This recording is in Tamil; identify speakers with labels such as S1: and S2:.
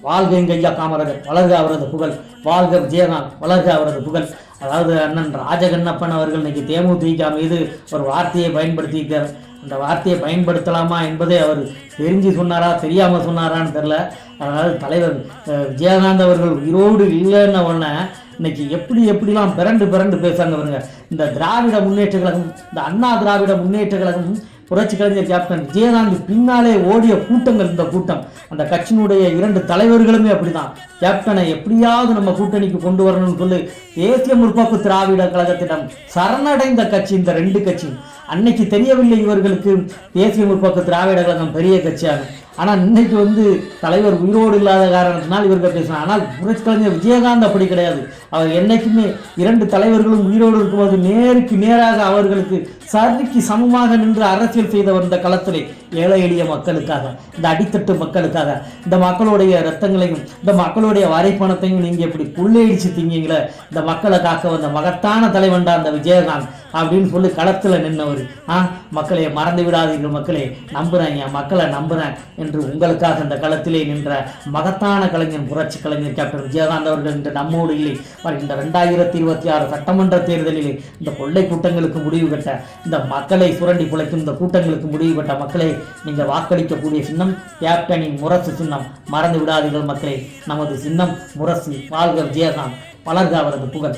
S1: வாழ்க ஐயா காமராஜர், வளர்க அவரது புகழ். வாழ்க விஜயகாந்த், வளர்க அவரது புகழ். அதாவது அண்ணன் ராஜகண்ணப்பன் அவர்கள் இன்னைக்கு தேமுதிக மீது ஒரு வார்த்தையை பயன்படுத்தியிருக்கார். அந்த வார்த்தையை பயன்படுத்தலாமா என்பதை அவர் தெரிஞ்சு சொன்னாரா தெரியாமல் சொன்னாரான்னு தெரில. அதாவது தலைவர் விஜயகாந்த் அவர்கள் உயிரோடு இல்லைன்ன உடனே இன்னைக்கு எப்படிலாம் பிறண்டு பேசாங்க பாருங்க. இந்த திராவிட முன்னேற்ற கழகம், இந்த அண்ணா திராவிட முன்னேற்ற கழகம், புரட்சி கலைஞர் கேப்டன் விஜயகாந்த் பின்னாலே ஓடிய கூட்டங்கள் இந்த கூட்டம். அந்த கட்சியினுடைய 2 தலைவர்களுமே அப்படிதான். கேப்டனை எப்படியாவது நம்ம கூட்டணிக்கு கொண்டு வரணும்னு சொல்லி தேசிய முற்போக்கு திராவிட கழகத்திடம் சரணடைந்த கட்சி இந்த 2 கட்சி. அன்னைக்கு தெரியவில்லை இவர்களுக்கு தேசிய முற்போக்கு திராவிட கழகம் பெரிய கட்சியாக. ஆனால் இன்னைக்கு தலைவர் உயிரோடு இல்லாத காரணத்தினால் இவர்கள் பேசினார். ஆனால் புரட்சி கலைஞர் விஜயகாந்த் அப்படி கிடையாது. அவர் என்னைக்குமே 2 தலைவர்களும் உயிரோடு இருக்கும்போது நேருக்கு நேராக அவர்களுக்கு சரிக்கு சமமாக நின்று அரசியல் செய்தவர் இந்த களத்திலே. ஏழை எளிய மக்களுக்காக, இந்த அடித்தட்டு மக்களுக்காக, இந்த மக்களுடைய இரத்தங்களையும் இந்த மக்களுடைய வரைப்பணத்தையும் நீங்கள் இப்படி கொள்ளையடிச்சு திங்கீங்களே, இந்த மக்களை காக்க வந்த மகத்தான தலைவன்டா அந்த விஜயகாந்த் அப்படின்னு சொல்லி களத்தில் நின்றவர். மக்களை மறந்து விடாதீர்கள், மக்களே நம்புறேன், என் மக்களை நம்புறேன் என்று உங்களுக்காக இந்த களத்திலே நின்ற மகத்தான கலைஞர் புரட்சி கலைஞர் கேப்டன் விஜயகாந்த் அவர்கள் இன்று நம்மோடு இல்லை. இந்த 2026 சட்டமன்ற தேர்தலிலே இந்த கொள்ளை கூட்டங்களுக்கு முடிவு கட்ட, இந்த மக்களை சுரண்டி குலைக்கும் இந்த கூட்டங்களுக்கு முடிவு கட்ட மக்களே, நீங்கள் வாக்களிக்கக்கூடிய சின்னம் கேப்டனின் முரசு சின்னம். மறந்து விடாதீர்கள் மக்களே, நமது சின்னம் முரசு. வாழ்க விஜயகாந்த், வளர்க அவரது புகழ்.